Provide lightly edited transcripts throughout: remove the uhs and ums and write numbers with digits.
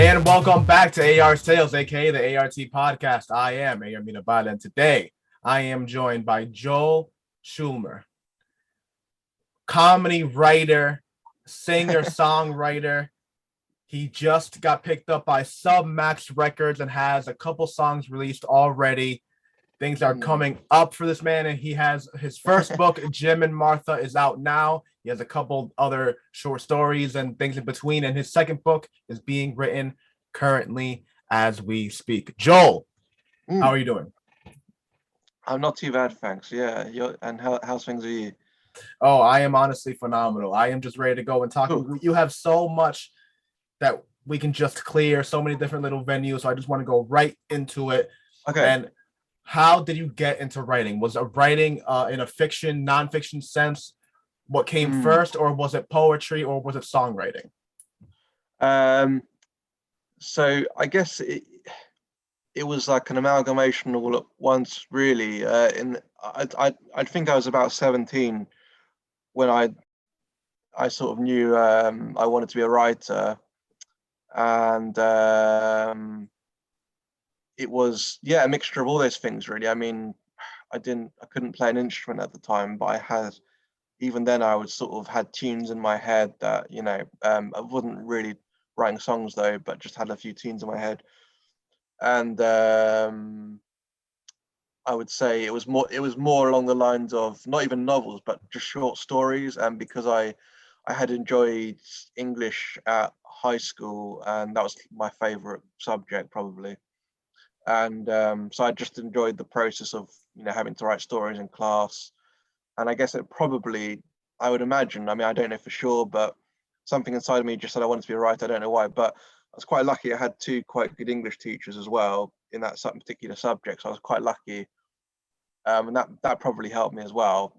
And welcome back to AR Sales, aka the A.R.T podcast. I am A.R. Minabal, and today I am joined by Joel Schueler, comedy writer, singer, songwriter. He just got picked up by Submax Records and has a couple songs released already. Things are coming up for this man, and he has his first book, Jim and Martha, is out now. He has a couple other short stories and things in between, and his second book is being written currently as we speak. Joel, how are you doing? I'm not too bad, thanks. Yeah, and how's things with you? Oh, I am honestly phenomenal. I am just ready to go and talk. Cool. You have so much that we can just clear, so many different little venues, so I just want to go right into it. Okay. And how did you get into writing? Was it writing in a fiction, nonfiction sense what came first, or was it poetry, or was it songwriting? So I guess it was like an amalgamation all at once, really. I think I was about 17 when I sort of knew I wanted to be a writer, and it was a mixture of all those things, really. I mean, I couldn't play an instrument at the time, but even then I would sort of had tunes in my head that, I wasn't really writing songs though, but just had a few tunes in my head. And I would say it was more along the lines of not even novels, but just short stories. And because I had enjoyed English at high school, and that was my favorite subject probably. And so I just enjoyed the process of, having to write stories in class. And I guess it probably, I would imagine, I mean, I don't know for sure, but something inside of me just said I wanted to be a writer. I don't know why, but I was quite lucky. I had two quite good English teachers as well in that particular subject. So I was quite lucky. And that probably helped me as well,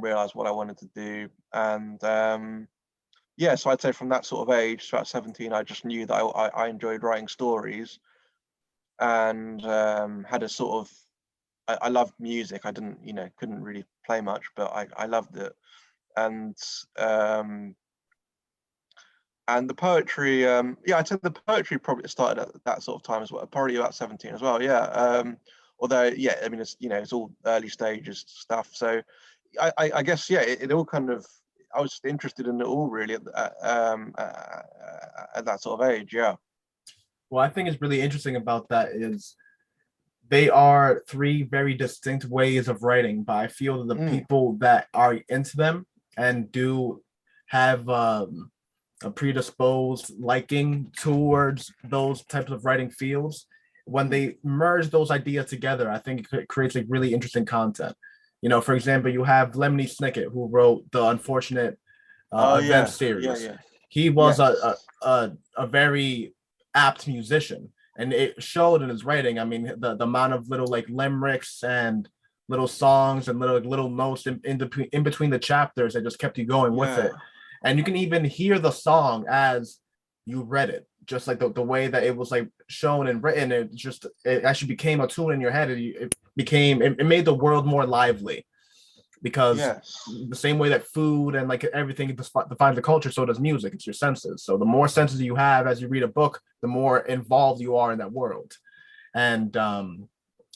realize what I wanted to do. And so I'd say from that sort of age, about 17, I just knew that I enjoyed writing stories, and had a sort of, I loved music. I couldn't really play much, but I loved it. And the poetry, I'd say the poetry probably started at that sort of time as well, probably about 17 as well. Although, I mean, it's all early stages stuff. So I guess, it all kind of, I was interested in it all really at that sort of age. Yeah. Well, I think it's really interesting about that is they are three very distinct ways of writing, but I feel that the people that are into them and do have a predisposed liking towards those types of writing fields, when they merge those ideas together, I think it creates a really interesting content. For example, you have Lemony Snicket, who wrote the Unfortunate Event series. He was a very apt musician, and it showed in his writing. I mean, the amount of little like limericks and little songs and little notes in between the chapters that just kept you going with it. And you can even hear the song as you read it, just like the way that it was like shown and written. It actually became a tune in your head. It made the world more lively, because the same way that food and like everything defines the culture, so does music. It's your senses. So the more senses you have as you read a book, the more involved you are in that world. And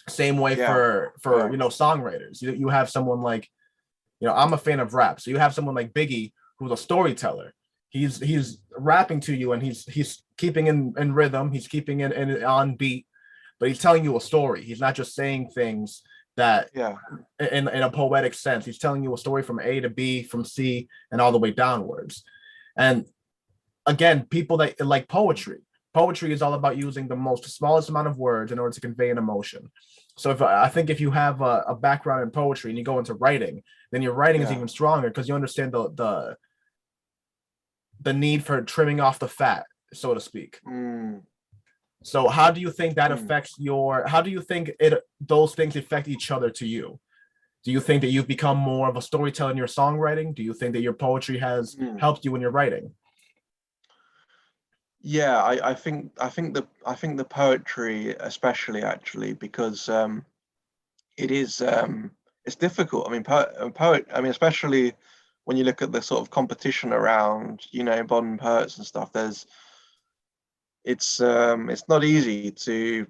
same way for songwriters. You have someone like, I'm a fan of rap, so you have someone like Biggie, who's a storyteller. He's rapping to you, and he's keeping in rhythm, he's keeping it on beat, but he's telling you a story. He's not just saying things that in a poetic sense. He's telling you a story from A to B, from C, and all the way downwards. And again, people that like poetry is all about using the smallest amount of words in order to convey an emotion. So I think if you have a background in poetry and you go into writing, then your writing is even stronger, because you understand the need for trimming off the fat, so to speak. So how do you think that affects how do you think those things affect each other to you? Do you think that you've become more of a storyteller in your songwriting? Do you think that your poetry has helped you in your writing? Yeah, I think the poetry especially, actually, because it is it's difficult. I mean, I mean, especially when you look at the sort of competition around, modern poets and stuff. it's not easy to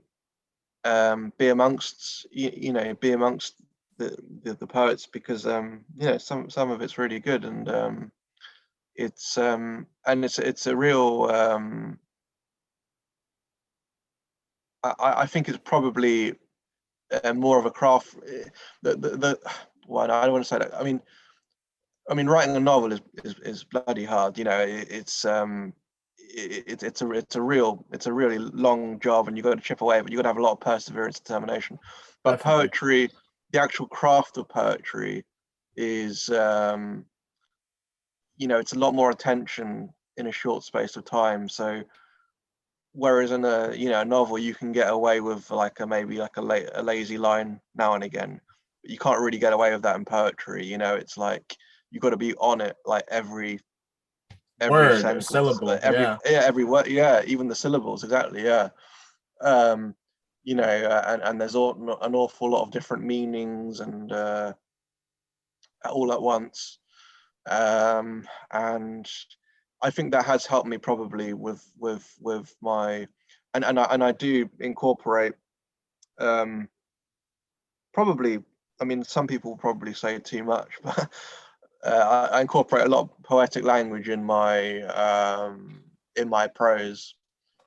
be amongst be amongst the poets, because some of it's really good, and it's a real I think it's probably more of a craft. Well, no, I don't want to say that. I mean, writing a novel is bloody hard. It's it's a really long job, and you've got to chip away, but you've got to have a lot of perseverance, determination. But Definitely. poetry, the actual craft of poetry, is it's a lot more attention in a short space of time. So whereas in a novel, you can get away with like maybe like a lazy line now and again, but you can't really get away with that in poetry. It's like you've got to be on it, like every Word, sentence, syllable. Yeah. every word, even the syllables, exactly. um and there's an awful lot of different meanings, and all at once. And I think that has helped me probably with my, and I do incorporate, probably, I mean, some people probably say too much, but I incorporate a lot of poetic language in my prose.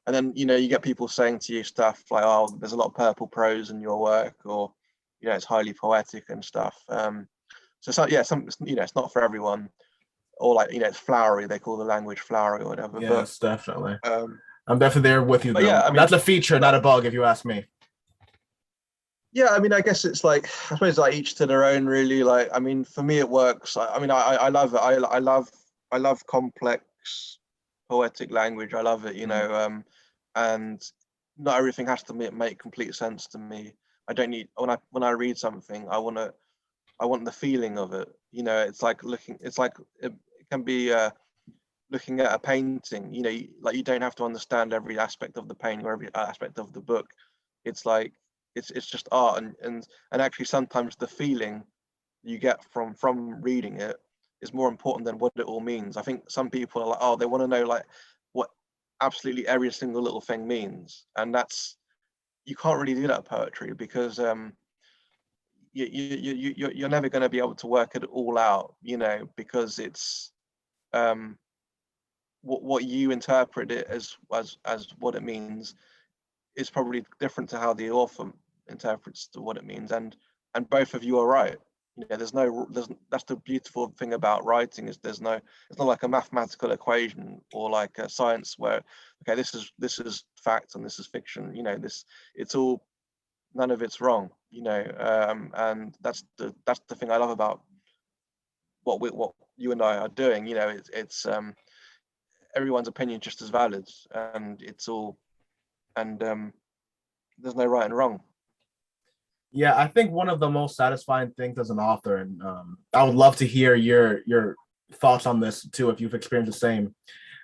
And then you get people saying to you stuff like, "Oh, there's a lot of purple prose in your work," or it's highly poetic and stuff. It's not for everyone, or like it's flowery. They call the language flowery or whatever. Yes, definitely. Um, I'm definitely there with you but yeah, though. I mean, That's a feature, not a bug, if you ask me. yeah, I mean, I guess it's like, I suppose like each to their own, really. Like, I mean, for me, it works. I mean, I love it. I love complex poetic language. I love it, and not everything has to make complete sense to me. I don't need, when I read something, I want the feeling of it. It's like it can be looking at a painting. Like, you don't have to understand every aspect of the painting or every aspect of the book. It's like it's just art, and actually sometimes the feeling you get from reading it is more important than what it all means. I think some people are like, oh, they want to know like what absolutely every single little thing means, and you can't really do that in poetry, because you're never going to be able to work it all out, because it's what you interpret it as what it means is probably different to how the author interprets to what it means, and both of you are right. That's the beautiful thing about writing, is it's not like a mathematical equation or like a science where, okay, this is fact and this is fiction. It's all, none of it's wrong. And that's the thing I love about what you and I are doing. It's everyone's opinion just as valid, and it's all, and there's no right and wrong. Yeah, I think one of the most satisfying things as an author, and I would love to hear your thoughts on this too, if you've experienced the same,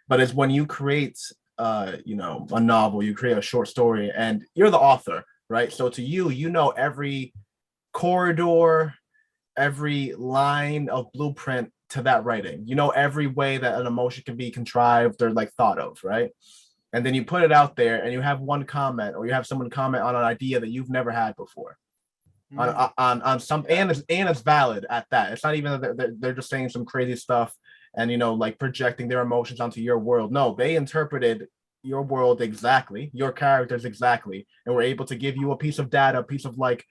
but it's when you create a novel, you create a short story, and you're the author, right? So to you, every corridor, every line of blueprint to that writing. Every way that an emotion can be contrived or like thought of, right? And then you put it out there and you have one comment, or you have someone comment on an idea that you've never had before. On some, Yeah. and it's valid at that. It's not even that they're just saying some crazy stuff and like projecting their emotions onto your world. No, they interpreted your world exactly, your characters exactly, and were able to give you a piece of data, a piece of like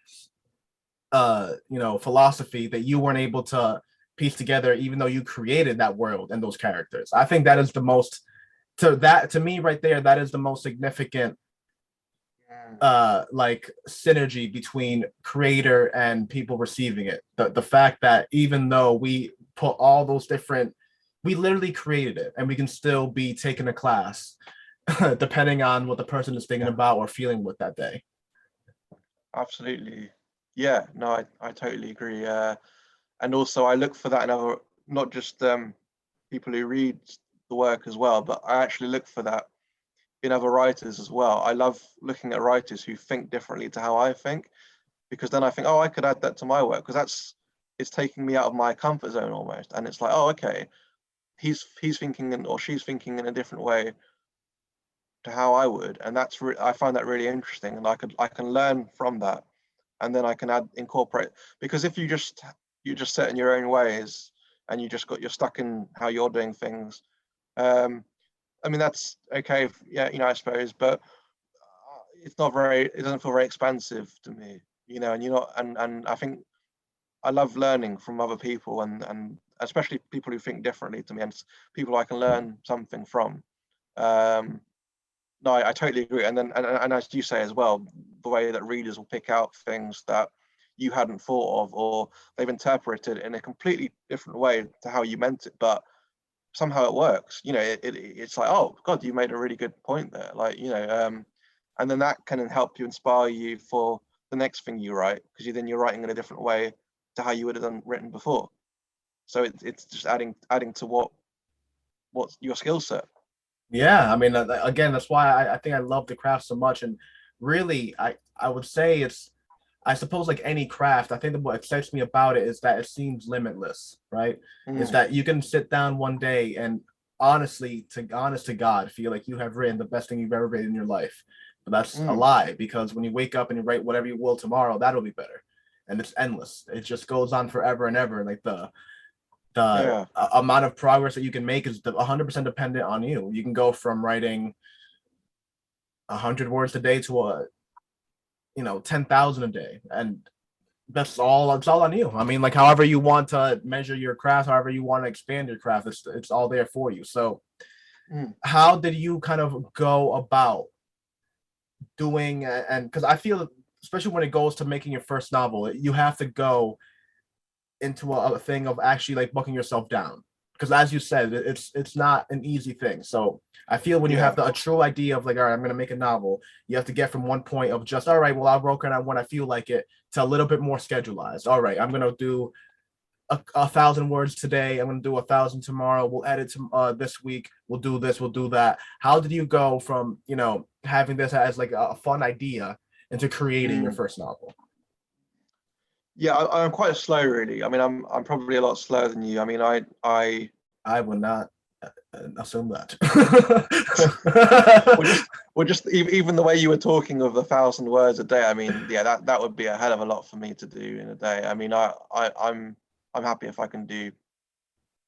philosophy that you weren't able to piece together, even though you created that world and those characters. I think that is the most, to me right there, that is the most significant like synergy between creator and people receiving it. The fact that even though we put all those different, we literally created it, and we can still be taking a class depending on what the person is thinking about or feeling with that day. Absolutely. Yeah, no, I totally agree. And also I look for that in other, not just people who read the work as well, but I actually look for that in other writers as well. I love looking at writers who think differently to how I think, because then I think, oh, I could add that to my work, because it's taking me out of my comfort zone almost. And it's like, oh, okay, he's thinking or she's thinking in a different way. to how I would, and I find that really interesting, and I can learn from that, and then I can incorporate, because if you just set in your own ways and you're stuck in how you're doing things, I mean, that's okay, yeah, I suppose, but it doesn't feel very expansive to me, and you're not, and I think I love learning from other people, and especially people who think differently to me, and people I can learn something from. Um, no, I totally agree. And then, and as you say as well, the way that readers will pick out things that you hadn't thought of, or they've interpreted in a completely different way to how you meant it, but somehow it works. It's like, oh God, you made a really good point there. Like, and then that can help you, inspire you for the next thing you write, because you're writing in a different way to how you would have written before. So it's just adding to what's your skill set. Yeah, I mean, again, that's why I think I love the craft so much. And really, I would say I suppose like any craft, I think that what excites me about it is that it seems limitless, right? Is that you can sit down one day and honest to God, feel like you have written the best thing you've ever written in your life. But that's a lie, because when you wake up and you write whatever you will tomorrow, that'll be better. And it's endless. It just goes on forever and ever. Like the Yeah. amount of progress that you can make is 100% dependent on you. You can go from writing 100 words a day to 10,000 a day, and it's all on you. I mean, like, however you want to measure your craft, however you want to expand your craft, it's all there for you. So how did you kind of go about doing, and because I feel, especially when it goes to making your first novel, you have to go into a thing of actually like booking yourself down, because as you said, it's not an easy thing. So I feel when you have a true idea of like, all right, I'm going to make a novel, you have to get from one point of just, all right, well, I'll work on it when I feel like it, to a little bit more schedulized. All right, I'm going to do 1,000 words today, I'm going to do 1,000 tomorrow, we'll edit to this week, we'll do this, we'll do that. How did you go from having this as like a fun idea into creating your first novel? Yeah, I'm quite slow, really. I mean, I'm probably a lot slower than you. I mean, I would not assume that. well, just even the way you were talking of 1,000 words a day. I mean, yeah, that would be a hell of a lot for me to do in a day. I mean, I'm happy if I can do,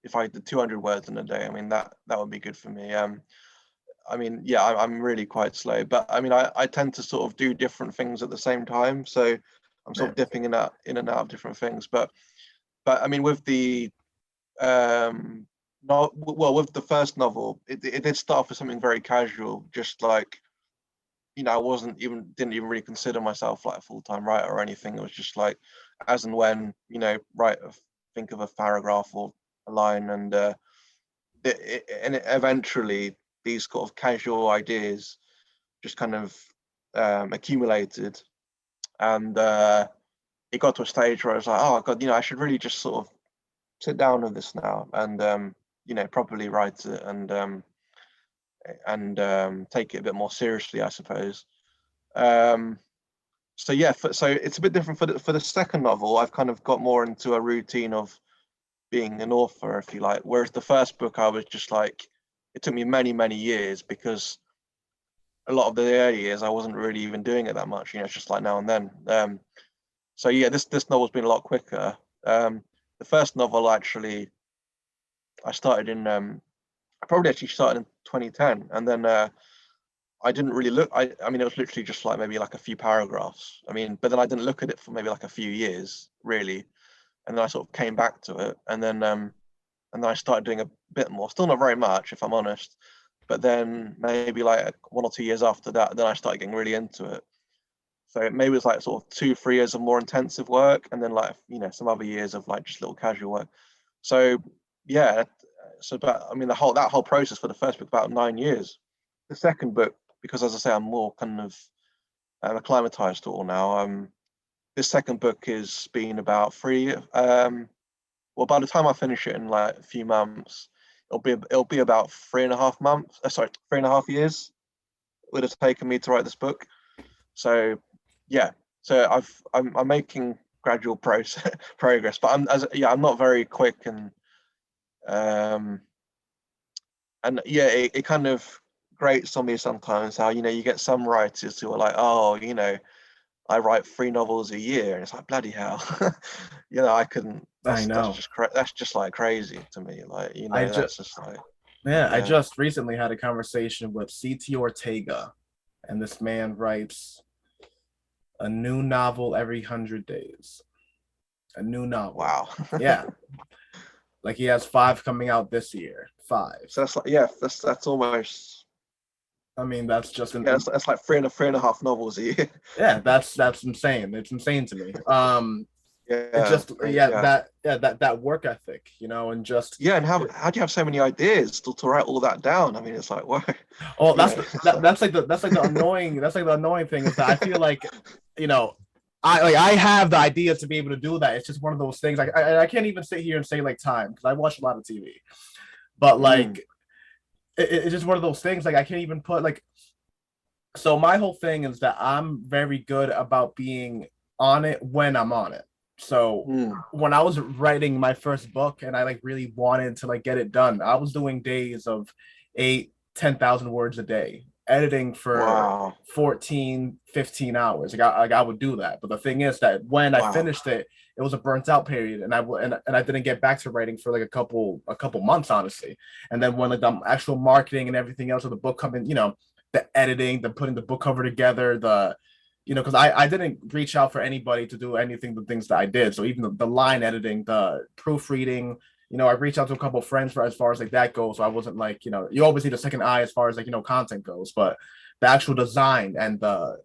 if I did 200 words in a day. I mean, that would be good for me. I mean, yeah, I'm really quite slow, but I mean, I tend to sort of do different things at the same time. So I'm sort of dipping in and out of different things. But I mean, with the not well, with the first novel, it did start with something very casual, just like, I didn't even really consider myself like a full-time writer or anything. It was just like, as and when, think of a paragraph or a line, and eventually these sort of casual ideas just kind of accumulated, and it got to a stage where I was like, oh God, I should really just sort of sit down with this now, and properly write it, and take it a bit more seriously, I suppose. So yeah, so it's a bit different for the second novel. I've kind of got more into a routine of being an author, if you like. Whereas the first book, I was just like, it took me many years, because a lot of the early years I wasn't really even doing it that much. It's just like now and then. So yeah, this novel's been a lot quicker. The first novel, actually, I started in I probably actually started in 2010, and then I didn't really look. I mean, it was literally just like maybe like a few paragraphs. I mean, but then I didn't look at it for maybe like a few years, really, and then I sort of came back to it, and then I started doing a bit more. Still not very much, if I'm honest, but then maybe like 1 or 2 years after that, then I started getting really into it. So maybe it's like sort of 2, 3 years of more intensive work, and then like some other years of like just little casual work. So yeah, so but I mean that whole process for the first book about 9 years. The second book, because as I say, I'm more kind of acclimatized to it all now. This second book is been about 3. Well, by the time I finish it in like a few months, it'll be about 3.5 months. Sorry, 3.5 years would have taken me to write this book. So yeah, so I'm making gradual progress, but I'm not very quick, and yeah, it kind of grates on me sometimes how, you get some writers who are like, oh, I write 3 novels a year, and it's like, bloody hell. I couldn't. I That's know. just that's just like crazy to me. Like, I just that's just like, yeah, I yeah. just recently had a conversation with C.T. Ortega, and this man writes a new novel every 100 days. A new novel. Wow. Yeah. Like he has 5 coming out this year. 5. So that's like, yeah, that's almost, I mean, that's just yeah, that's like three and a half novels a year. yeah, that's insane. It's insane to me. It Yeah, just great, yeah. that work ethic, and just Yeah, and how do you have so many ideas to write all that down? I mean, it's like, what? oh, You know, that's like the annoying thing is that I feel like, you know, I have the idea to be able to do that. It's just one of those things. Like I can't even sit here and say like time because I watch a lot of TV, but like it's just one of those things. Like I can't even put like. So my whole thing is that I'm very good about being on it when I'm on it. So when I was writing my first book and I like really wanted to like get it done, I was doing days of 8, 10,000 words a day, editing for wow, 14, 15 hours. I would do that. But the thing is that when I wow. finished it, it was a burnt out period, and I didn't get back to writing for like a couple months, honestly. And then when like the actual marketing and everything else of the book coming, the editing, the putting the book cover together, because I didn't reach out for anybody to do anything, the things that I did. So even the line editing, the proofreading, I reached out to a couple of friends for as far as like that goes. So I wasn't like, you always need a second eye as far as like, content goes, but the actual design and the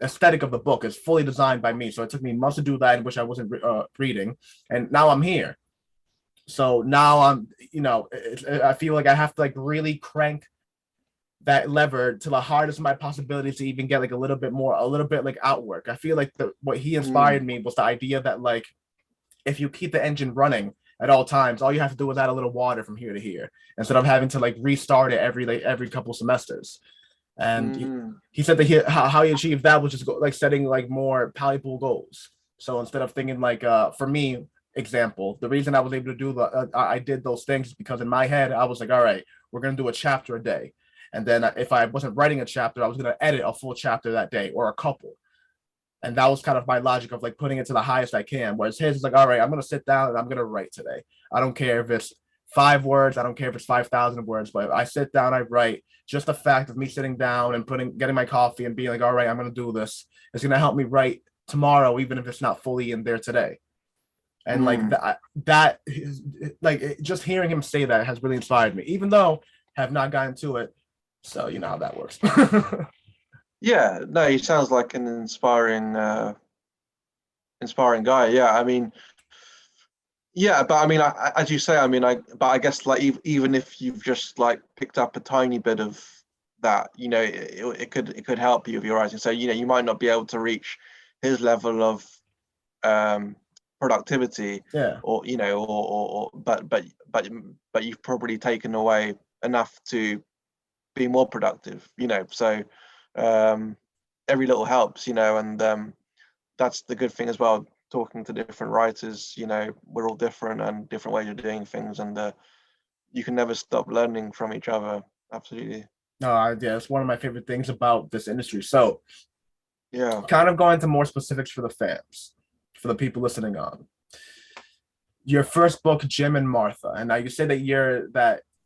aesthetic of the book is fully designed by me. So it took me months to do that, in which I wasn't reading. And now I'm here. So now I feel like I have to like really crank that lever to the hardest of my possibilities to even get like a little bit like outwork. I feel like what he inspired me was the idea that like if you keep the engine running at all times, all you have to do is add a little water from here to here instead of having to like restart it every couple semesters. And he said that how he achieved that was just like setting like more palatable goals. So instead of thinking like for me, example, the reason I was able to do I did those things because in my head I was like, all right, we're gonna do a chapter a day. And then if I wasn't writing a chapter, I was going to edit a full chapter that day or a couple. And that was kind of my logic of like putting it to the highest I can. Whereas his is like, all right, I'm going to sit down and I'm going to write today. I don't care if it's 5 words. I don't care if it's 5,000 words. But if I sit down, I write. Just the fact of me sitting down and getting my coffee and being like, all right, I'm going to do this. It's going to help me write tomorrow, even if it's not fully in there today. And like that is like just hearing him say that has really inspired me, even though I have not gotten to it. So you know how that works. Yeah, no, he sounds like an inspiring guy. Yeah, I mean, yeah, but I mean, as you say, I mean, but I guess like even if you've just like picked up a tiny bit of that, it could help you with your writing. So you might not be able to reach his level of productivity, Yeah. or but you've probably taken away enough to be more productive. So every little helps. And that's the good thing as well. Talking to different writers, we're all different and different ways of doing things, and you can never stop learning from each other. Absolutely. No, yeah, it's one of my favorite things about this industry. So, Yeah. kind of going to more specifics for the fans, for the people listening on. Your first book, Jim and Martha, and now you say that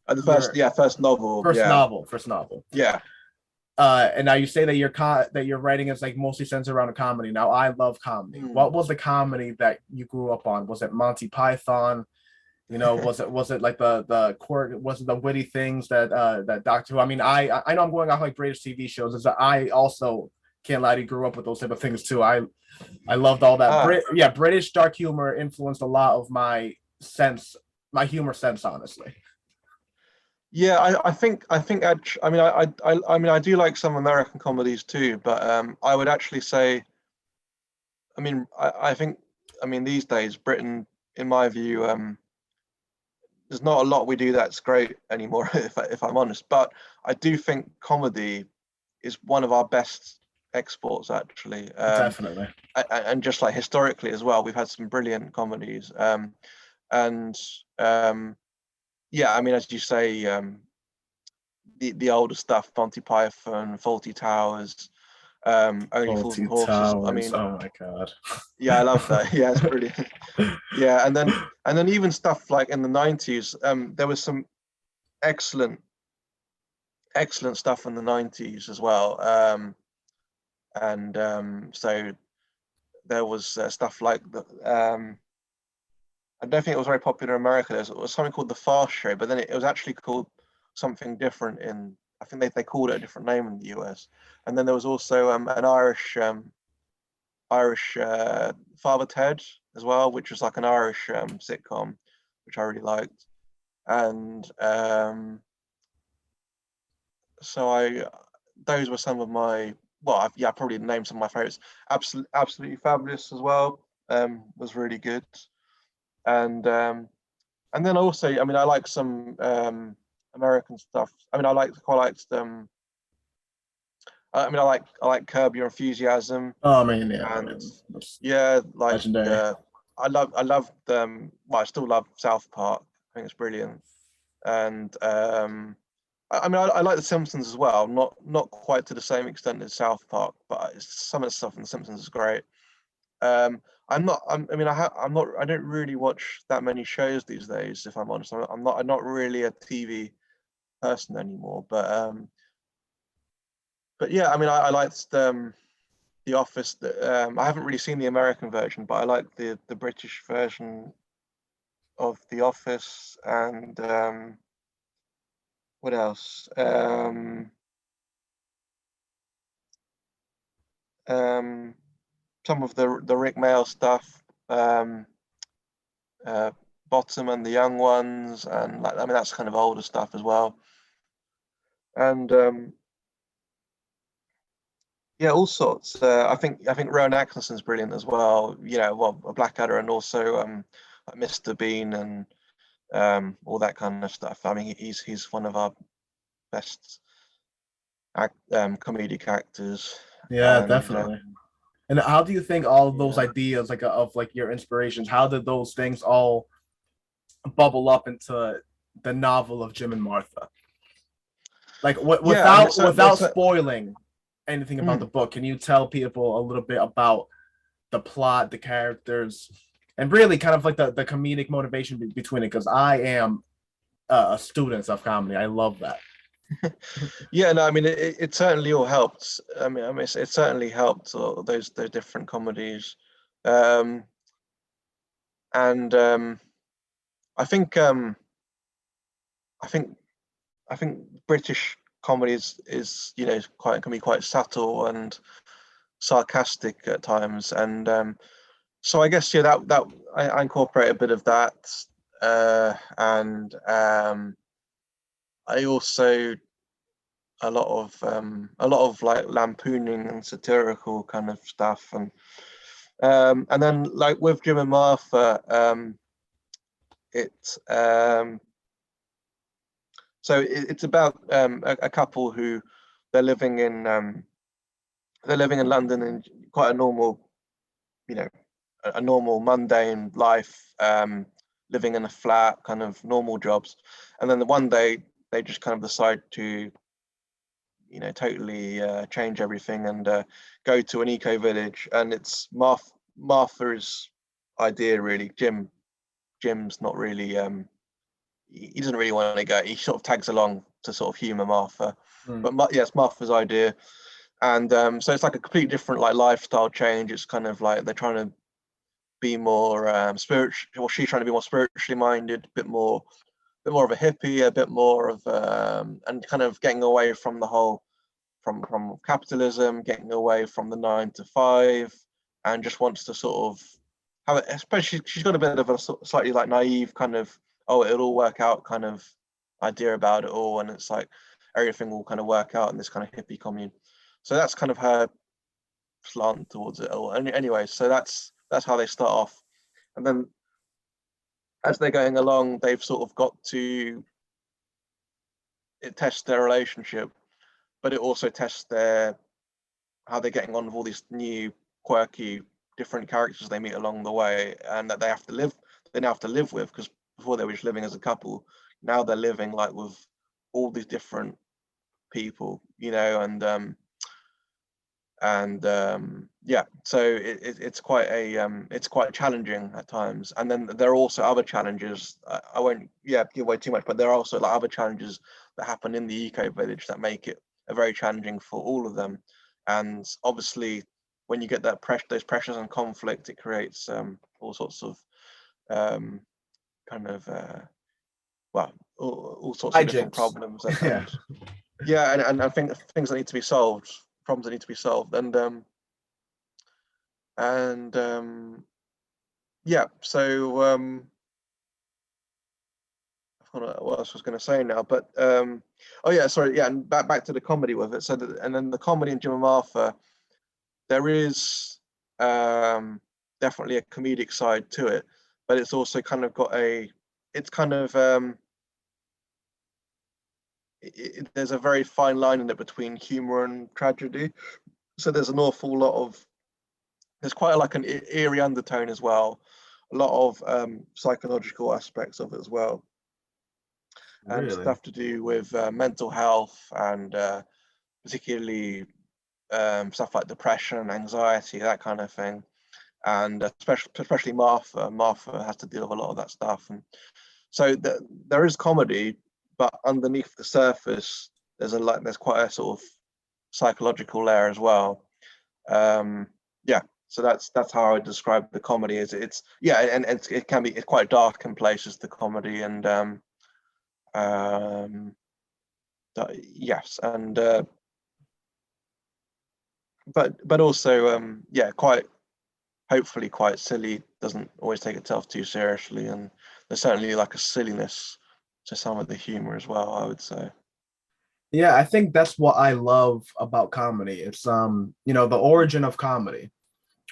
The first novel. First novel. Yeah. And now you say that your writing is like mostly centered around a comedy. Now I love comedy. What was the comedy that you grew up on? Was it Monty Python? Was it like the quirk? Was it the witty things that Doctor Who? I mean, I know I'm going off like British TV shows. Is that I also can't lie to you, grew up with those type of things too. I loved all that. British dark humor influenced a lot of my humor sense, honestly. Yeah, I think I mean I do like some American comedies too, but I would actually say, I mean I think, I mean, these days Britain, in my view, there's not a lot we do that's great anymore, if I'm honest. But I do think comedy is one of our best exports, actually. Definitely. And just like historically as well, we've had some brilliant comedies. And yeah, I mean, as you say, the older stuff, Monty Python, Faulty Towers, Only Fools and Faulty Horses. I Towers. mean, Oh my god. yeah, I love that. Yeah, it's brilliant. Yeah, and then even stuff like in the 90s, there was some excellent stuff in the 90s as well. And so there was stuff like the I don't think it was very popular in America. There was something called the Fast Show, but then it was actually called something different in, I think they called it a different name in the US. And then there was also an Irish Father Ted as well, which was like an Irish sitcom, which I really liked. And so those were some of my, well, I probably named some of my favorites. Absolutely Fabulous as well, was really good. And then also, I mean, I like some American stuff. I mean, quite liked I mean, I like Curb Your Enthusiasm, Oh man, yeah, I and mean, that's yeah, like legendary. I love well, I still love South Park. I think it's brilliant. And I mean, I like The Simpsons as well. Not quite to the same extent as South Park, but some of the stuff in The Simpsons is great. I'm not. I mean, I'm not. I don't really watch that many shows these days. If I'm honest, I'm not really a TV person anymore. But yeah, I mean, I liked The Office. I haven't really seen the American version, but I like the British version of The Office. And what else? Um, some of the Rick Mail stuff. Uh, Bottom and the Young Ones, and like, I mean, that's kind of older stuff as well. And yeah, all sorts. I think Rowan Atkinson's brilliant as well. You know, well, Blackadder, and also like Mr. Bean, and all that kind of stuff. I mean, he's one of our best comedic actors. Yeah, And definitely. And how do you think all of those yeah, ideas, like of like your inspirations, how did those things all bubble up into the novel of Jim and Martha? Like yeah. I mean, without spoiling anything about the mm, book, can you tell people a little bit about the plot, the characters, and really kind of like the comedic motivation between it? Because I am a student of comedy. I love that. yeah. No, I mean, it certainly all helped. I mean, it certainly helped those different comedies. Um, and I think I think I think British comedy is you know quite can be quite subtle and sarcastic at times, and so I guess yeah that I incorporate a bit of that, and I also a lot of like lampooning and satirical kind of stuff, and then like with Jim and Martha, it so it's about a couple who they're living in London in quite a normal, you know, a normal mundane life, living in a flat, kind of normal jobs, and then the one day they just kind of decide to, you know, totally change everything and go to an eco village, and it's Martha's idea really. Jim's not really he doesn't really want to go. He sort of tags along to sort of humour Martha, Mm. but yes, Martha's idea. And so it's like a completely different like lifestyle change. It's kind of like they're trying to be more spiritual, or she's trying to be more spiritually minded, a bit more of a hippie, a bit more of and kind of getting away from the whole from capitalism, getting away from the 9 to 5, and just wants to sort of have it. Especially she's got a bit of a slightly like naive kind of, oh, it'll all work out kind of idea about it all, and it's like everything will kind of work out in this kind of hippie commune. So that's kind of her slant towards it all. And anyway, so that's how they start off, and then as they're going along, they've sort of got to it tests their relationship, but it also tests their how they're getting on with all these new quirky different characters they meet along the way, and that they now have to live with, because before they were just living as a couple, now they're living like with all these different people, yeah, so it's quite challenging at times. And then there are also other challenges. I won't give away too much, but there are also like other challenges that happen in the eco village that make it very challenging for all of them. And obviously, when you get those pressures and conflict, it creates all sorts of all sorts of different problems and and I think things that need to be solved, problems that need to be solved, so I don't know what else I was going to say now, but and back to the comedy with it. So and then the comedy in Jim and Martha, there is definitely a comedic side to it, but it's also kind of got there's a very fine line in it between humor and tragedy. So there's quite like an eerie undertone as well, a lot of psychological aspects of it as well, and stuff to do with mental health, and particularly stuff like depression, anxiety, that kind of thing. And especially Martha has to deal with a lot of that stuff. And so there is comedy, but underneath the surface, there's quite a sort of psychological layer as well. So that's how I would describe the comedy. It's quite dark in places, the comedy, and yes, and but also hopefully quite silly. Doesn't always take itself too seriously, and there's certainly like a silliness to some of the humor as well, I would say. Yeah, I think that's what I love about comedy. It's the origin of comedy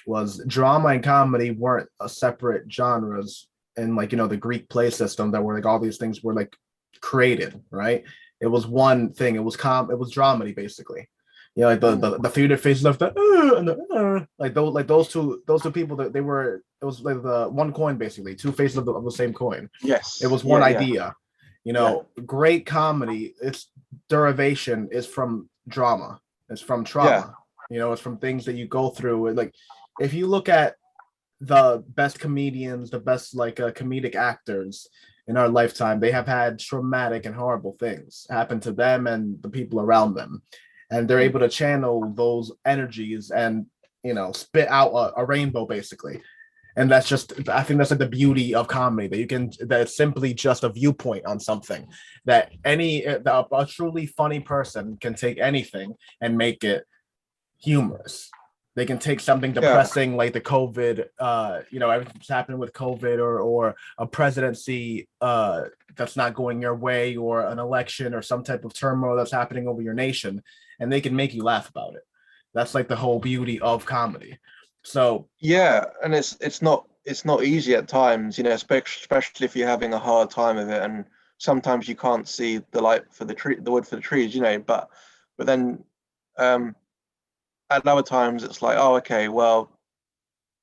was drama and comedy weren't a separate genres in the Greek play system that were like all these things were like created, right? It was one thing. It was dramedy basically. Like the theater faces of the like those two people that it was like the one coin basically, two faces of the same coin. Yes. It was one idea. Great comedy, its derivation is from drama. It's from trauma. It's from things that you go through. Like if you look at the best comedians, the best comedic actors in our lifetime, they have had traumatic and horrible things happen to them and the people around them. And they're able to channel those energies and spit out a rainbow basically. And I think that's like the beauty of comedy, that it's simply just a viewpoint on something, that a truly funny person can take anything and make it humorous. They can take something depressing like the COVID, everything's happening with COVID, or a presidency that's not going your way, or an election or some type of turmoil that's happening over your nation, and they can make you laugh about it. That's like the whole beauty of comedy. So and it's not easy at times, especially if you're having a hard time of it, and sometimes you can't see the light for the wood for the trees, but then at other times it's like, oh, okay, well,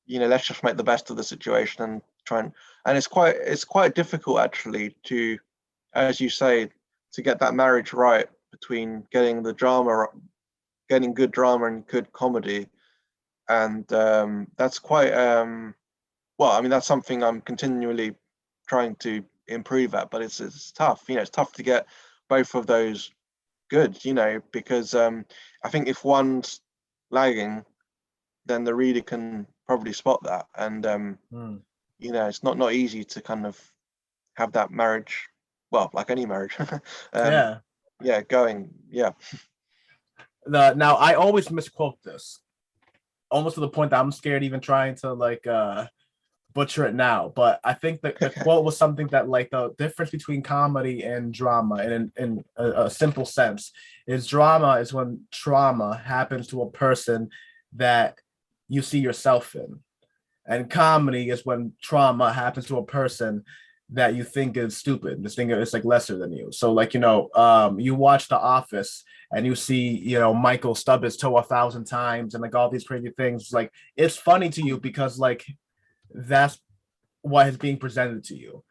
let's just make the best of the situation and try and it's quite difficult actually to, as you say, to get that marriage right between getting good drama and good comedy. And that's quite that's something I'm continually trying to improve at, but it's tough. It's tough to get both of those good, because I think if one's lagging, then the reader can probably spot that, and it's not easy to kind of have that marriage, well, like any marriage. Going. Now I always misquote this, almost to the point that I'm scared even trying to butcher it now. But I think that the quote was something that the difference between comedy and drama, and in a simple sense, is drama is when trauma happens to a person that you see yourself in, and comedy is when trauma happens to a person that you think is stupid. This thing is lesser than you. So you watch The Office and you see Michael stub his toe 1,000 times and all these crazy things. It's funny to you because that's what is being presented to you.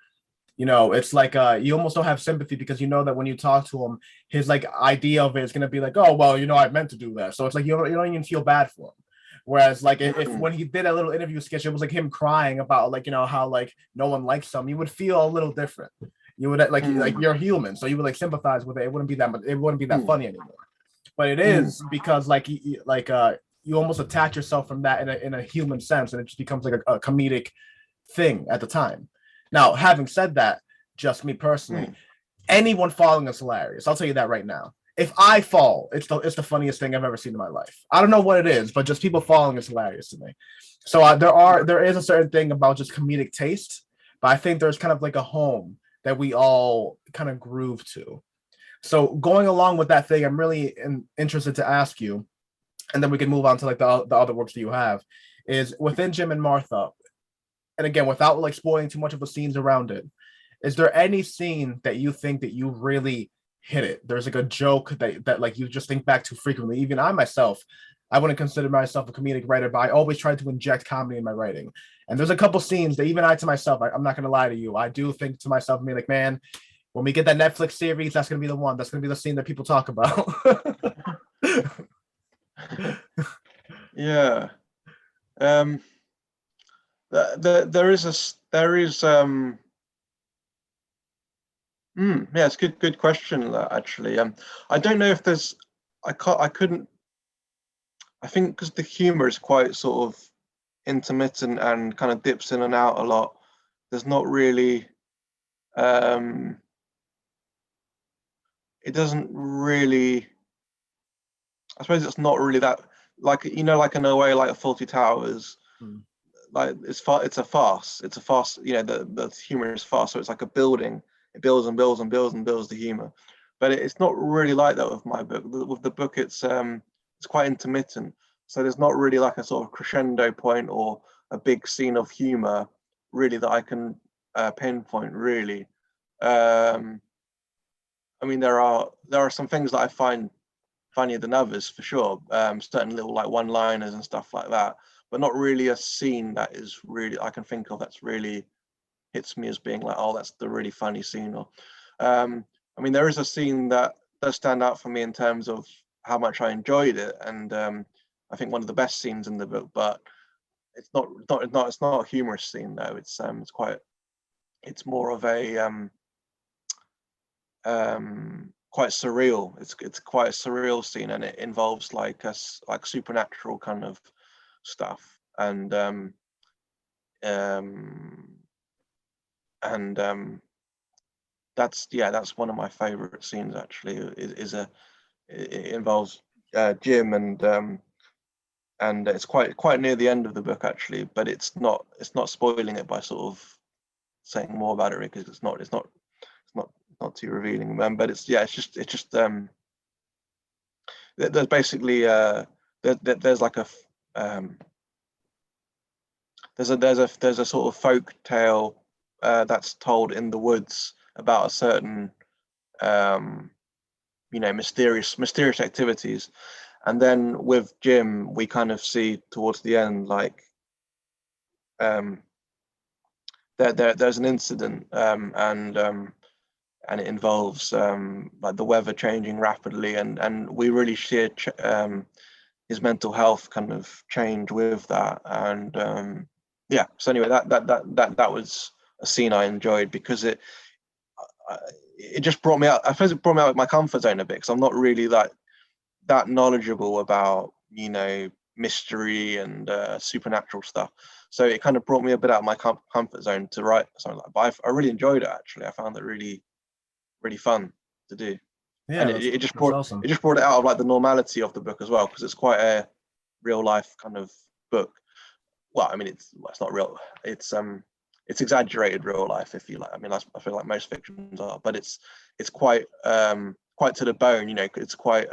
It's like you almost don't have sympathy because you know that when you talk to him, his like idea of it is gonna be like, oh well, I meant to do that. So it's like you don't even feel bad for him. Whereas like if when he did a little interview sketch, it was like him crying about like how like no one likes him, you would feel a little different. You would like you're human, so you would like sympathize with it. It wouldn't be that much. It wouldn't be that funny anymore. But it is because like you almost attach yourself from that in a human sense, and it just becomes like a comedic thing at the time. Now, having said that, just me personally, anyone falling is hilarious. I'll tell you that right now. If I fall, it's the funniest thing I've ever seen in my life. I don't know what it is, but just people falling is hilarious to me. So there is a certain thing about just comedic taste, but I think there's kind of like a home that we all kind of groove to. So going along with that thing, I'm really interested to ask you, and then we can move on to like the other works that you have, is within Jim and Martha, and again, without like spoiling too much of the scenes around it, is there any scene that you think that you really hit it? There's like a joke that like you just think back to frequently. Even I myself, I wouldn't consider myself a comedic writer, but I always try to inject comedy in my writing. And there's a couple scenes that even I to myself, I'm not gonna lie to you, I do think to myself, me like, man, when we get that Netflix series, that's gonna be the one. That's gonna be the scene that people talk about. Yeah. There is yeah, it's good question actually. I don't know if there's I couldn't I think because the humor is quite sort of intermittent and kind of dips in and out a lot. There's not really it doesn't really, I suppose it's not really that, like, like in a way like Fawlty Towers, like it's a farce. It's a farce, the humor is farce. So it's like a building. It builds and builds and builds and builds the humor. But it's not really like that with my book. With the book, it's quite intermittent. So there's not really like a sort of crescendo point or a big scene of humor really that I can pinpoint really. I mean, there are some things that I find funnier than others for sure. Certain little like one-liners and stuff like that, but not really a scene that is really I can think of that's really hits me as being like, oh, that's the really funny scene. Or, I mean, there is a scene that does stand out for me in terms of how much I enjoyed it, and I think one of the best scenes in the book. But it's not a humorous scene though. It's more of a quite surreal. It's quite a surreal scene, and it involves like supernatural kind of stuff, and that's one of my favorite scenes actually. It involves Jim, and it's quite near the end of the book actually, but it's not spoiling it by sort of saying more about it because it's not too revealing. But it's just there's basically there's like a there's a sort of folk tale that's told in the woods about a certain mysterious activities, and then with Jim we kind of see towards the end like there's an incident and it involves like the weather changing rapidly, and we really see his mental health kind of change with that. And so anyway, that was a scene I enjoyed because it just brought me out. I suppose it brought me out of my comfort zone a bit because I'm not really that knowledgeable about mystery and supernatural stuff. So it kind of brought me a bit out of my comfort zone to write something like that. But I really enjoyed it actually. I found it really fun to do. Yeah, and it just brought awesome. it out of like the normality of the book as well, because it's quite a real life kind of book. Well, I mean, it's not real. It's exaggerated real life, if you like. I mean, I feel like most fictions are, but it's quite to the bone. It's quite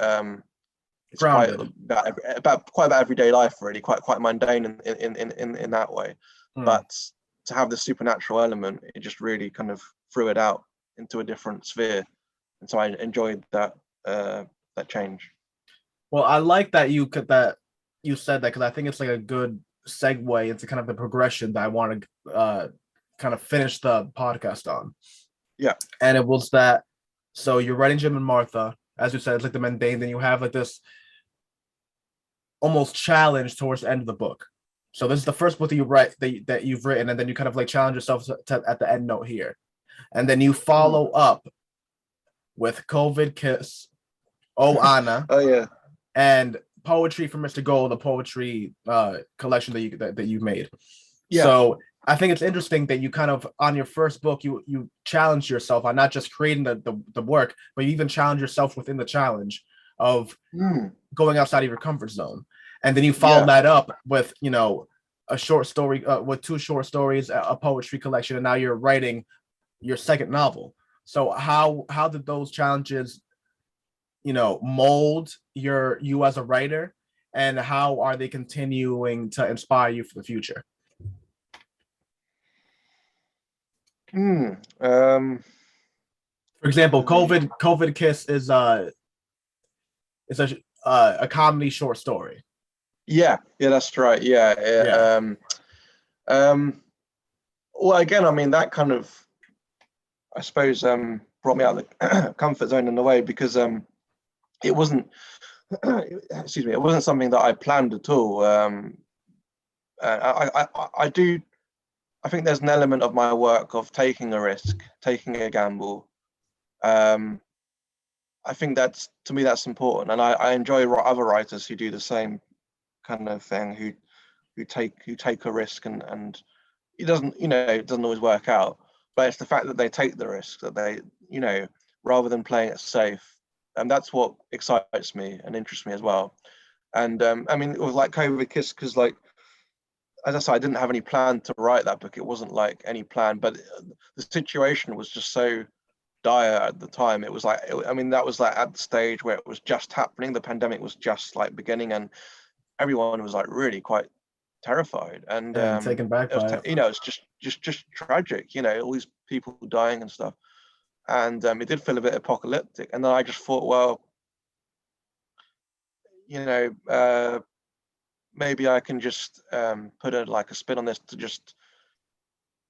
it's grounded. quite about everyday life, really. Quite mundane in that way. But to have the supernatural element, it just really kind of threw it out into a different sphere, and so I enjoyed that change. Well, I like that you said that because I think it's like a good segue into kind of the progression that I want to kind of finish the podcast on. Yeah. And it was that, so you're writing Jim and Martha, as you said, it's like the mundane, then you have like this almost challenge towards the end of the book. So this is the first book that you write that you've written, and then you kind of like challenge yourself at the end note here. And then you follow up with COVID Kiss, Oh Anna, Oh yeah. and Poetry from Mr. Gould, the poetry collection that you made. Yeah. So I think it's interesting that you kind of on your first book you challenge yourself on not just creating the work, but you even challenge yourself within the challenge of going outside of your comfort zone. And then you follow that up with, you know, a short story with 2 short stories, a poetry collection, and now you're writing your second novel. So how did those challenges, you know, mold you as a writer, and how are they continuing to inspire you for the future? For example, COVID Kiss is a comedy short story. Yeah, that's right. Yeah. Well, again, I mean, that kind of, I suppose, brought me out of the comfort zone in a way, because it wasn't excuse me, it wasn't something that I planned at all. I think there's an element of my work of taking a risk, taking a gamble. I think that's, to me, that's important, and I enjoy other writers who do the same kind of thing, who take a risk, and it doesn't, it doesn't always work out, but it's the fact that they take the risk, that they, rather than playing it safe, and that's what excites me and interests me as well. And I mean, it was like COVID Kiss, because, like, as I said, I didn't have any plan to write that book. It wasn't like any plan, but the situation was just so dire at the time. It was like, I mean, that was like at the stage where it was just happening. The pandemic was just like beginning, and everyone was like really quite terrified and taken back by it. It's just tragic. All these people dying and stuff, and it did feel a bit apocalyptic. And then I just thought, well, maybe I can just put a spin on this to just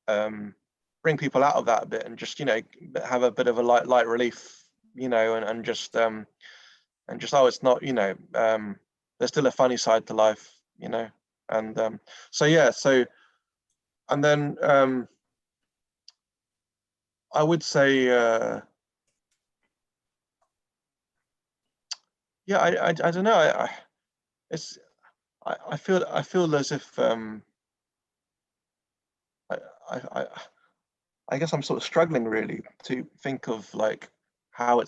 bring people out of that a bit, and just have a bit of a light relief, and just oh, it's not, there's still a funny side to life, and so yeah, so, and then I would say yeah, I don't know, I feel as if I guess I'm sort of struggling really to think of like how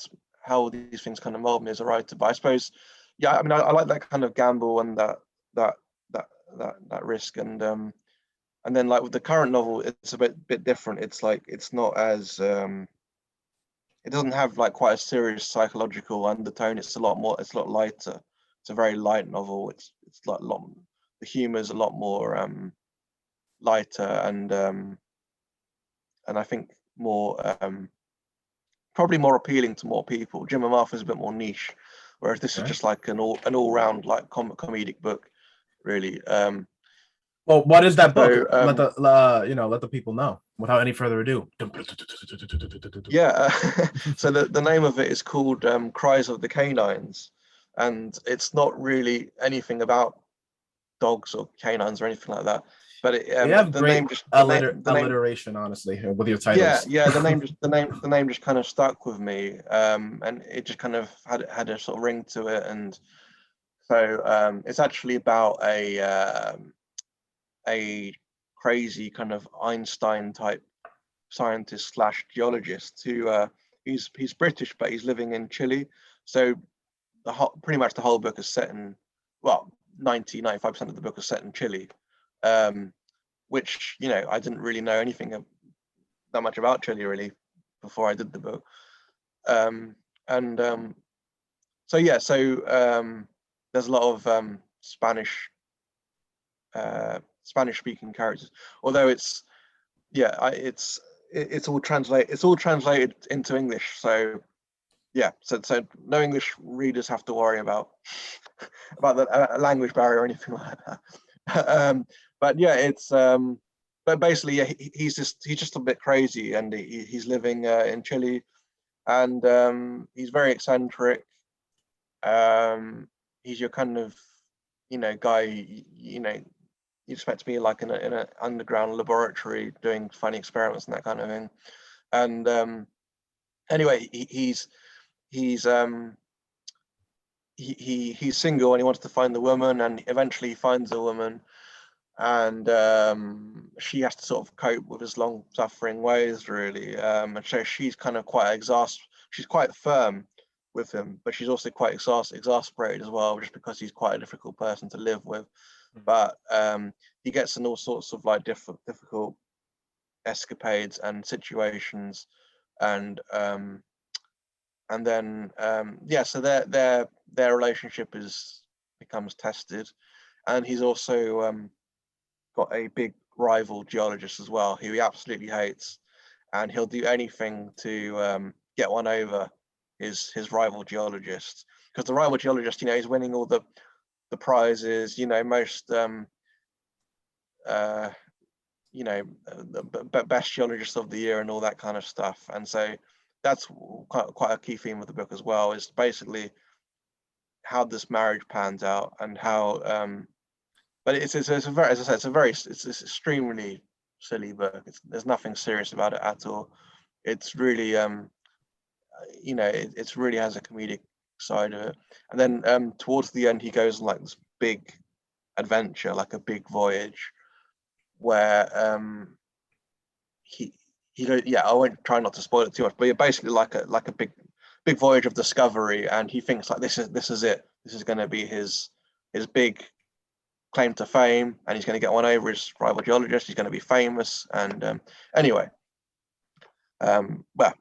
these things kind of mold me as a writer. But I suppose, yeah, I mean, I like that kind of gamble and that risk, and then, like, with the current novel, it's a bit different. It's like, it's not as it doesn't have like quite a serious psychological undertone. It's a lot lighter. It's a very light novel. It's like the humor is a lot more lighter, and I think more probably more appealing to more people. Jim and Martha is a bit more niche, whereas this is just like an all round like comedic book, really. Well, what is that book? Let the people know without any further ado. Yeah, so the name of it is called Cries of the Canines, and it's not really anything about dogs or canines or anything like that. But you have the great name just alliteration, honestly, with your titles. Yeah. The name just kind of stuck with me, and it just kind of had a sort of ring to it, and so it's actually about a crazy kind of Einstein type scientist slash geologist who he's British, but he's living in Chile. So pretty much the whole book is set in, well, 95% of the book is set in Chile, which I didn't really know anything that much about Chile really before I did the book, so yeah, so there's a lot of Spanish speaking characters, although it's all translated into English, so yeah, so no English readers have to worry about the language barrier or anything like that. But yeah, it's but basically, yeah, he's just a bit crazy, and he's living in Chile, and he's very eccentric. He's your kind of, guy, you expect to be like in an underground laboratory doing funny experiments and that kind of thing. And anyway, he's he's single, and he wants to find the woman, and eventually he finds a woman, and she has to sort of cope with his long suffering ways, really. And so she's kind of quite she's quite firm with him, but she's also quite exasperated as well, just because he's quite a difficult person to live with. But he gets in all sorts of like difficult escapades and situations, and then yeah, so their relationship becomes tested, and he's also got a big rival geologist as well, who he absolutely hates, and he'll do anything to get one over his rival geologist, because the rival geologist, he's winning all the prizes, most the best geologist of the year and all that kind of stuff. And so that's quite a key theme of the book as well, is basically how this marriage pans out, and how but it's a very, as I said, it's extremely silly book. There's nothing serious about it at all. It's really it really has a comedic side of it. And then towards the end, he goes on like this big adventure, like a big voyage, where he goes, yeah, I won't try not to spoil it too much, but basically like a big voyage of discovery, and he thinks like this is it. This is going to be his big claim to fame, and he's going to get one over his rival geologist. He's going to be famous, and anyway, well,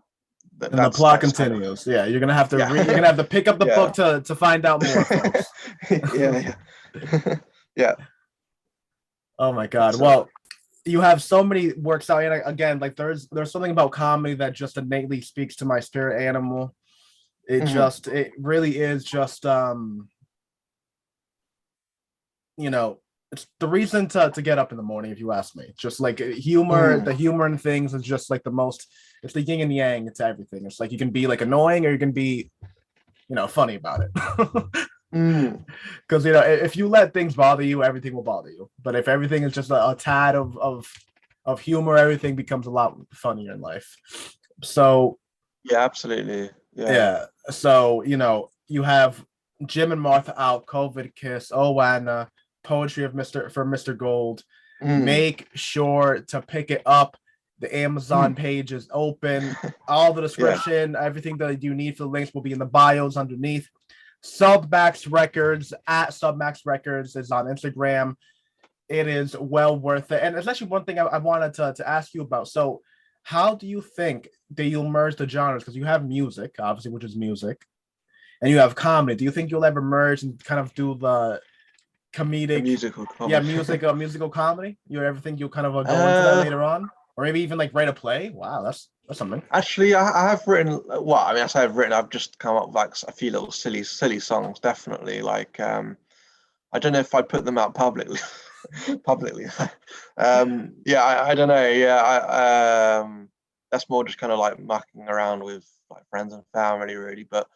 and the plot continues. Yeah, you're gonna have to you're gonna have to pick up the book to find out more, folks. yeah. Yeah. Oh my God. Well, you have so many works out, and again, like there's something about comedy that just innately speaks to my spirit animal. It really is just it's the reason to get up in the morning, if you ask me. Just like humor, the humor in things is just like it's the yin and yang, it's everything. It's like you can be like annoying, or you can be funny about it. Because if you let things bother you, everything will bother you. But if everything is just a tad of humor, everything becomes a lot funnier in life. So yeah, absolutely. Yeah. So you have Jim and Martha out, COVID kiss, oh Anna, poetry of Mr. Gould. Make sure to pick it up. The Amazon page is open. All the description, everything that you need for the links will be in the bios underneath. Submax Records at Submax Records is on Instagram. It is well worth it. And it's actually one thing I wanted to ask you about. So how do you think that you'll merge the genres? Because you have music, obviously, which is music, and you have comedy. Do you think you'll ever merge and kind of do the comedic, musical comedy? musical comedy? You ever think you'll kind of go into that later on, or maybe even like write a play? Wow, that's something. Actually, I have written. Well, I mean, I say I've written. I've just come up with like a few little silly songs. Definitely, like I don't know if I'd put them out publicly. Yeah, I don't know. Yeah, that's more just kind of like mucking around with like friends and family, really. But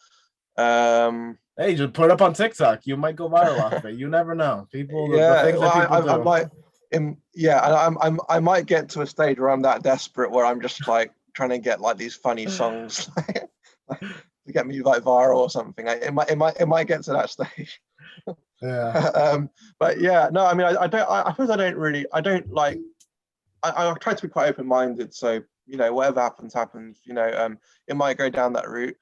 hey, just put it up on TikTok. You might go viral off it. You never know. People, yeah, the things that people do. I might. I might get to a stage where I'm that desperate, where I'm just like trying to get like these funny songs to get me like viral or something. It might get to that stage. Yeah. But yeah, no, I mean, I try to be quite open-minded. So, whatever happens. It might go down that route.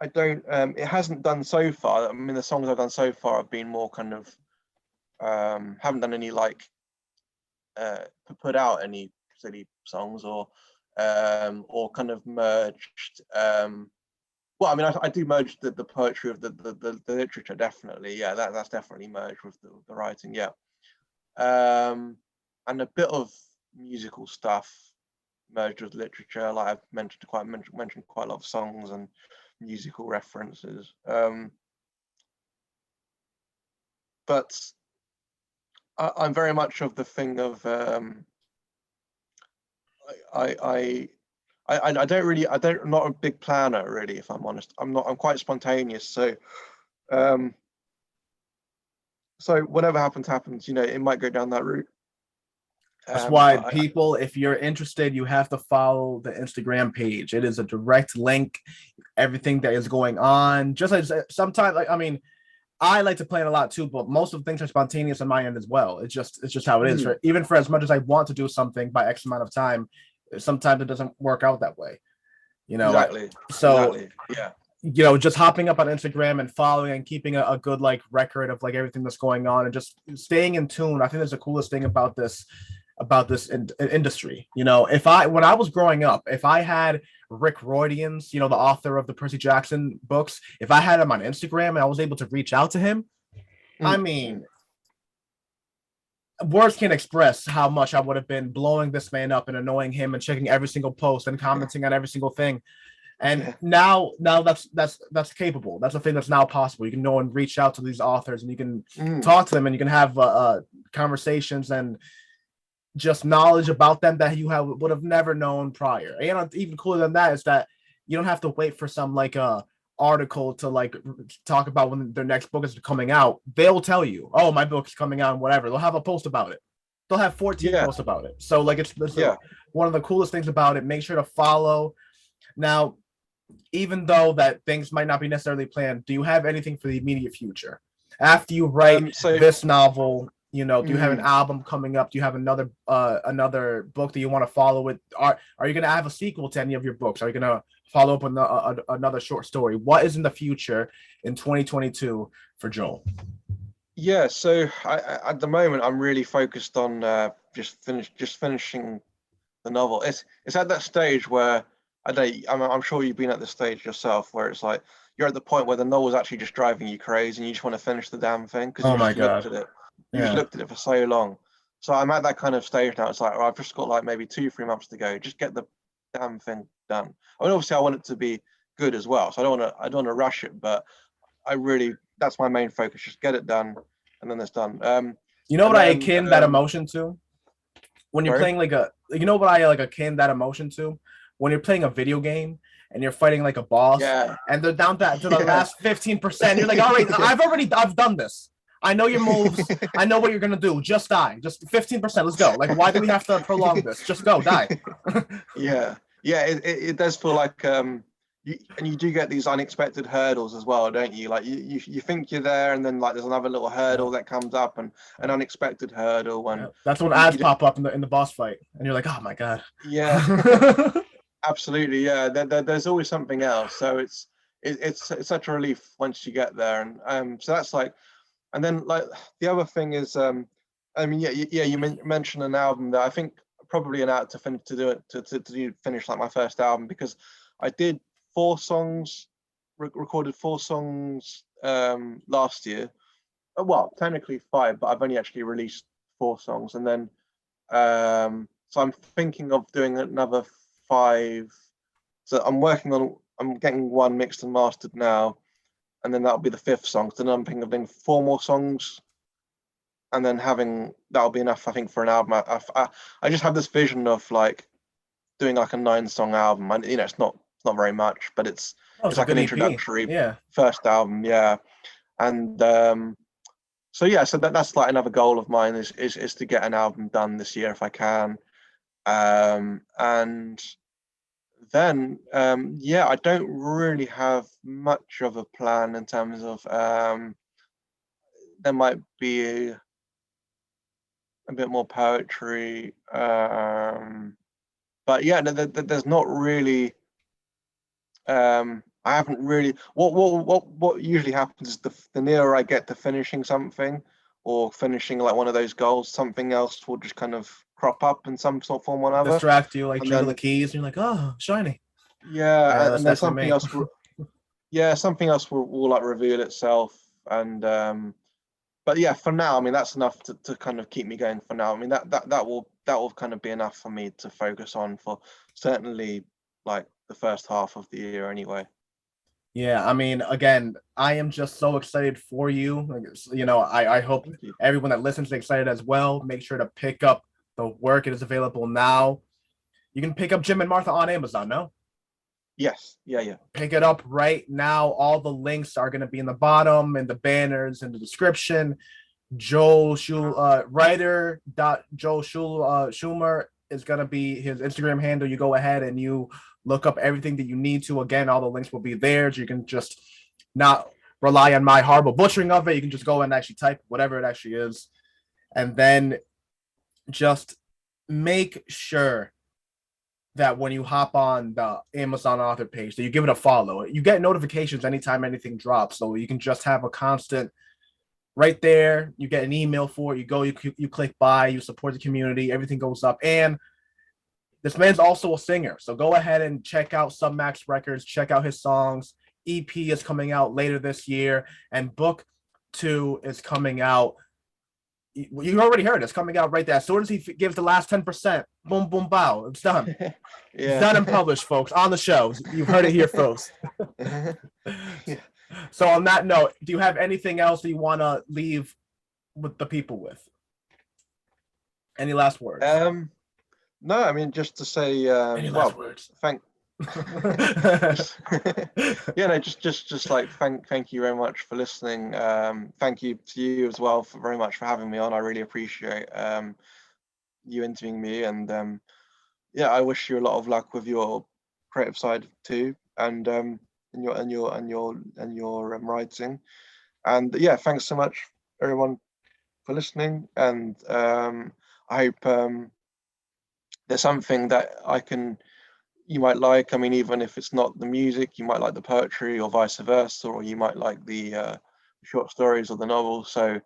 It hasn't done so far. I mean, the songs I've done so far have been more kind of, haven't done any like, put out any silly songs or kind of merged, well, I mean, I do merge the poetry of the literature, definitely. Yeah, that's definitely merged with the writing. Yeah, and a bit of musical stuff merged with literature. Like I've mentioned quite a lot of songs and musical references. But I'm very much of the thing of I, I don't really, I'm not a big planner really, if I'm honest. I'm quite spontaneous. Um, so whatever happens, happens, you know, it might go down that route. That's why But people, if you're interested, you have to follow the Instagram page. It is a direct link, everything that is going on. Just like sometimes, like I mean, I like to plan a lot too, but most of the things are spontaneous on my end as well. It's just how it is. Even for as much as I want to do something by X amount of time, sometimes it doesn't work out that way. You know, exactly, so exactly, yeah. just hopping up on Instagram and following and keeping a good like record of like everything that's going on and just staying in tune. I think that's the coolest thing about this industry. If when I was growing up, if I had Rick Roydians, the author of the Percy Jackson books, if I had him on Instagram and I was able to reach out to him, I mean, words can't express how much I would have been blowing this man up and annoying him and checking every single post and commenting on every single thing. And now that's capable. That's a thing that's now possible. You can know and reach out to these authors and you can talk to them and you can have conversations and just knowledge about them that you would have never known prior. And even cooler than that is that you don't have to wait for some like article to like talk about when their next book is coming out. They'll tell you, oh, my book's coming out, whatever. They'll have a post about it. They'll have 14 posts about it. So like it's one of the coolest things about it. Make sure to follow. Now, even though that things might not be necessarily planned, do you have anything for the immediate future after you write this novel? Do you have an album coming up? Do you have another book that you want to follow with? Are you going to have a sequel to any of your books? Are you going to follow up on another short story? What is in the future in 2022 for Joel? Yeah, so at the moment I'm really focused on just finishing the novel. It's at that stage where I'm sure you've been at the stage yourself where it's like you're at the point where the novel's actually just driving you crazy and you just want to finish the damn thing because you just looked at it. You just looked at it for so long. So I'm at that kind of stage now. It's like, I've just got like maybe 2-3 months to go. Just get the damn thing done. I mean, obviously I want it to be good as well. So I don't want to rush it, but that's my main focus. Just get it done and then it's done. You know what I akin that emotion to? When you're playing what I like akin that emotion to? When you're playing a video game and you're fighting like a boss and they're down to the last 15%. You're like, all right, I've done this. I know your moves. I know what you're gonna do. Just die. Just 15%. Let's go. Like, why do we have to prolong this? Just go, die. Yeah. It does feel like you do get these unexpected hurdles as well, don't you? Like you think you're there, and then like there's another little hurdle that comes up, and an unexpected hurdle. And that's when ads pop up in the boss fight, and you're like, oh my god. Yeah. Absolutely. Yeah. There's always something else. So it's such a relief once you get there, and so that's like. And then, like, the other thing is, I mean, you mentioned an album that I think probably to finish like my first album, because I did 4 songs, recorded 4 songs last year. Well, technically 5, but I've only actually released 4 songs, and then so I'm thinking of doing another 5. So I'm getting 1 mixed and mastered now. And then that'll be the 5th song. So then I'm thinking of doing 4 more songs, and then that'll be enough, I think, for an album. I just have this vision of like doing like a 9-song album. And it's not very much, but it's like an introductory first album, And so that's like another goal of mine is to get an album done this year if I can. And then I don't really have much of a plan in terms of there might be a bit more poetry, but there's not really. I haven't really. What usually happens is the nearer I get to finishing something or finishing like one of those goals, something else will just kind of crop up in some sort of form or another. Distract you, like jiggle the keys, and you're like, oh, shiny. Yeah, and then something else. Something else will like reveal itself, and but yeah, for now, I mean, that's enough to kind of keep me going for now. I mean, that will kind of be enough for me to focus on for certainly like the first half of the year anyway. Yeah, I mean, again, I am just so excited for you. Like, I hope Thank you. everyone that listens is excited as well. Make sure to pick up the work. It is available now. You can pick up Jim and Martha on Amazon, no? Yes. Yeah. Pick it up right now. All the links are going to be in the bottom and the banners in the description. Joel Schul, writer dot Joel Schumer is going to be his Instagram handle. You go ahead and you look up everything that you need to. Again, all the links will be there. So you can just not rely on my horrible butchering of it. You can just go and actually type whatever it actually is. And then just make sure that when you hop on the Amazon author page, that you give it a follow. You get notifications anytime anything drops, so you can just have a constant right there. You get an email for it. You go, you click buy, you support the community, everything goes up. And this man's also a singer, so go ahead and check out Submax Records, check out his songs. EP is coming out later this year, and Book 2 is coming out. You already heard it's coming out right there. As soon as he gives the last 10%, boom, boom, bow, it's done. Yeah. It's done and published, folks, on the show. You've heard it here, folks. Yeah. So on that note, do you have anything else that you want to leave with the people with? Any last words? No, I mean, just to say, Any last words? Yeah, no, just like thank you very much for listening. Thank you to you as well for very much for having me on. I really appreciate you interviewing me, and yeah, I wish you a lot of luck with your creative side too, and your writing. And yeah, thanks so much everyone for listening, and I hope there's something that you might like. I mean, even if it's not the music, you might like the poetry, or vice versa, or you might like the short stories or the novels. So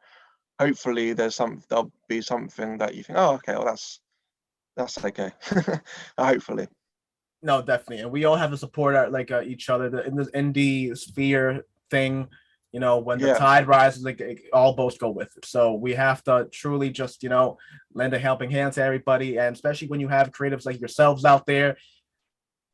hopefully there'll be something that you think, oh, okay, well that's okay. Hopefully. No, definitely, and we all have to support each other in this indie sphere thing. When the tide rises, like all boats go with it. So we have to truly just lend a helping hand to everybody, and especially when you have creatives like yourselves out there.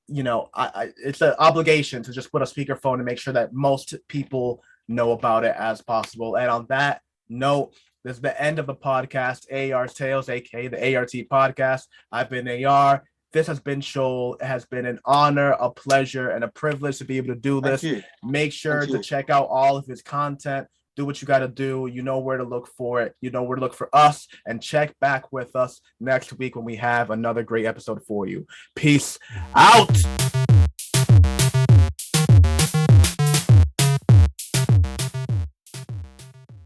It's an obligation to just put a speakerphone and make sure that most people know about it as possible. And on that note, this is the end of the podcast, AR's Tales, aka the A.R.T podcast. I've been AR. This has been Shoal. It has been an honor, a pleasure, and a privilege to be able to do this. Make sure to check out all of his content. Do what you got to do. You know where to look for it. You know where to look for us. And check back with us next week when we have another great episode for you. Peace out.